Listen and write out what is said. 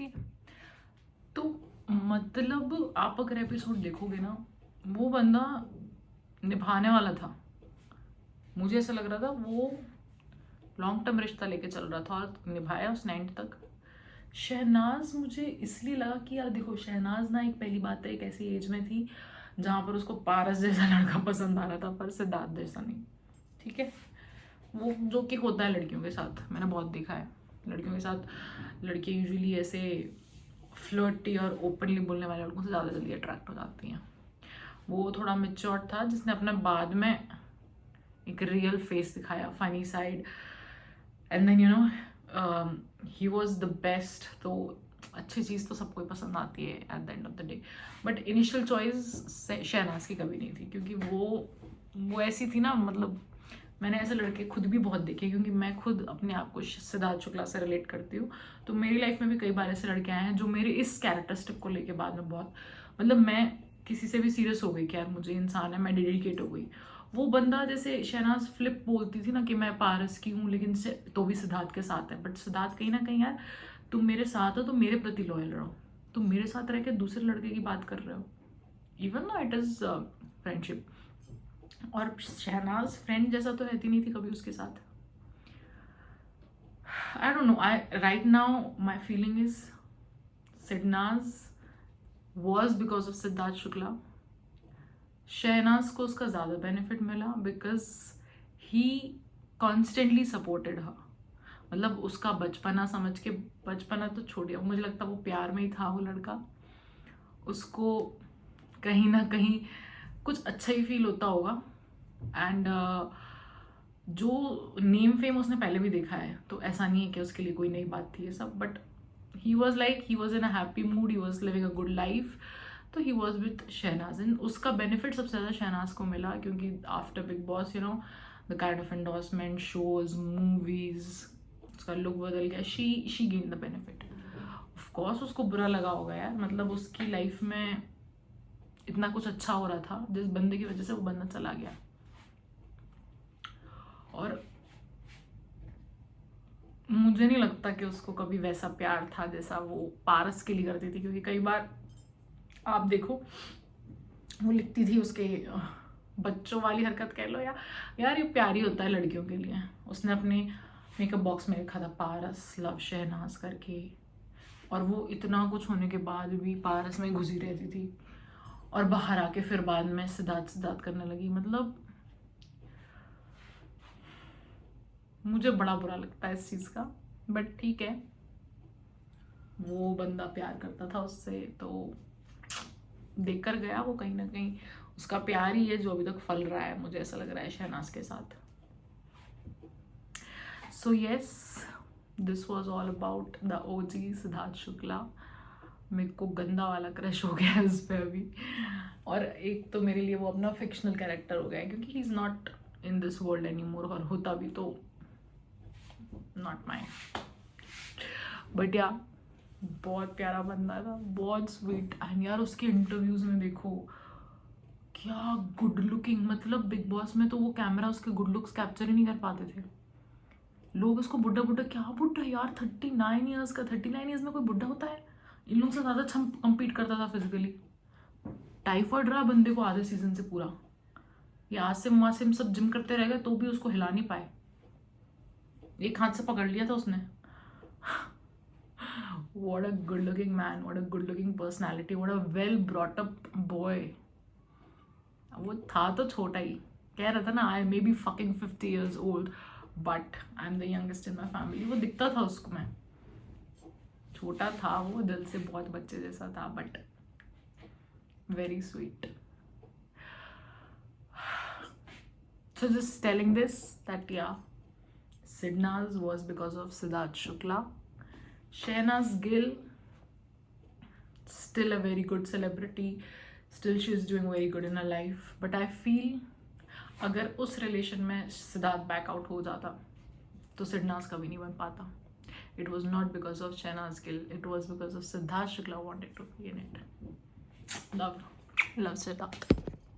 है। तो मतलब आप अगर एपिसोड देखोगे ना, वो बंदा निभाने वाला था। मुझे ऐसा लग रहा था वो लॉन्ग टर्म रिश्ता लेके चल रहा था और निभाया उसने एंड तक। शहनाज मुझे इसलिए लगा कि यार देखो, शहनाज ना, एक पहली बात है, एक ऐसी एज में थी जहाँ पर उसको पारस जैसा लड़का पसंद आ रहा था, पर सिद्धार्थ जैसा नहीं। ठीक है, वो जो कि होता है लड़कियों के साथ, मैंने बहुत देखा है लड़कियों के साथ। लड़कियाँ यूजुअली ऐसे फ्लर्टी और ओपनली बोलने वाले लड़कों से ज़्यादा जल्दी अट्रैक्ट हो जाती हैं। वो थोड़ा मेच्योर था, जिसने अपने बाद में एक रियल फेस दिखाया, funny side, and then you know he was the best. तो अच्छी चीज़ तो सबको ही पसंद आती है at the end of the day, but initial choice Shehnaaz की कभी नहीं थी, क्योंकि वो ऐसी थी ना, मतलब मैंने ऐसे लड़के खुद भी बहुत देखे, क्योंकि मैं खुद अपने आप को सिद्धार्थ शुक्ला से रिलेट करती हूँ। तो मेरी लाइफ में भी कई बार ऐसे लड़के आए हैं जो मेरे इस कैरेक्टरिस्टिक को लेके बाद में बहुत, मतलब मैं किसी से भी सीरियस हो गई कि यार मुझे इंसान है, मैं डेडिकेट हो गई। वो बंदा, जैसे शहनाज फ्लिप बोलती थी ना कि मैं पारस की हूँ लेकिन तो भी सिद्धार्थ के साथ है, बट सिद्धार्थ कहीं ना कहीं, यार तुम मेरे साथ हो तो मेरे प्रति लॉयल रहो, तुम मेरे साथ रह के दूसरे लड़के की बात कर रहे हो, even know it is friendship. और शहनाज फ्रेंड जैसा तो रहती नहीं थी कभी उसके साथ। I don't know, I right now my feeling is Sidnaaz was because of Siddharth Shukla. Shehnaaz को उसका ज़्यादा बेनिफिट मिला because he constantly supported her. मतलब उसका बचपना समझ के, बचपना तो छोड़िए, मुझे लगता वो प्यार में ही था वो लड़का, उसको कहीं ना कहीं कुछ अच्छा ही फील होता होगा। एंड जो नेम फेम उसने पहले भी देखा है, तो ऐसा नहीं है कि उसके लिए कोई नई बात थी ये सब, but he was in a happy mood, he was living a good life, तो he was with Shehnaaz. And उसका बेनिफिट सबसे ज़्यादा शहनाज को मिला, क्योंकि after Bigg Boss you know the kind of endorsement, shows, movies, उसका लुक बदल गया, she gain the benefit. Of course उसको बुरा लगा होगा यार, मतलब उसकी लाइफ में इतना कुछ अच्छा हो रहा था, जिस बंदे की वजह से वो बंदा चला गया। और मुझे नहीं लगता कि उसको कभी वैसा प्यार था जैसा वो पारस के लिए करती थी, क्योंकि कई बार आप देखो वो लिखती थी उसके बच्चों वाली हरकत कह लो, या यार ये प्यार ही होता है लड़कियों के लिए। उसने अपने मेकअप बॉक्स में लिखा था पारस लव शहनाज करके, और वो इतना कुछ होने के बाद भी पारस में घुसी रहती थी, और बाहर आके फिर बाद में सिद्धार्थ करने लगी। मतलब मुझे बड़ा बुरा लगता है इस चीज़ का, बट ठीक है, वो बंदा प्यार करता था उससे, तो देख कर गया वो, कहीं ना कहीं उसका प्यार ही है जो अभी तक फल रहा है, मुझे ऐसा लग रहा है शहनाज के साथ। So yes, this was all about the OG Siddharth Shukla. मेरे को गंदा वाला क्रश हो गया है उस पर अभी, और एक तो मेरे लिए वो अपना फिक्शनल कैरेक्टर हो गया है, क्योंकि he is not in this world any more, और होता भी तो नॉट माई, बट या बहुत प्यारा बंदा था, बहुत स्वीट। एंड यार उसके इंटरव्यूज में देखो क्या गुड लुकिंग, मतलब बिग बॉस में तो वो कैमरा उसके गुड लुक्स कैप्चर ही नहीं कर पाते थे, लोग उसको बुढ़ा बुढ़ा, क्या बुढ़ा यार, 39 ईयर्स का, 39 ईयर्स में कोई बुढ़ा होता है? इन लोगों से ज़्यादा अच्छा कम्पीट करता था फिजिकली। टाइफाइड रहा बंदे को आधे सीजन से पूरा, ये आसिम वासिम सब जिम करते रह गए तो भी उसको हिला नहीं पाए, एक हाथ से पकड़ लिया था उसने। What a good looking man, what a good looking personality, what a well brought up boy. वो था तो छोटा ही, कह रहा था ना I may be fucking 50 years old but I'm the youngest in my family, वो दिखता था उसको, मैं छोटा था वो, दिल से बहुत बच्चे जैसा था, but very sweet. So just telling this that yeah, Sidnaz was because of Siddharth Shukla. Shehnaz Gill, still a very good celebrity, still she is doing very good in her life, but I feel अगर उस relation में Siddharth back out हो जाता तो सिडनाज कभी नहीं बन पाता. It was not because of Shehnaz Gill, it was because of Siddharth Shukla wanted to be in it. Love Siddharth.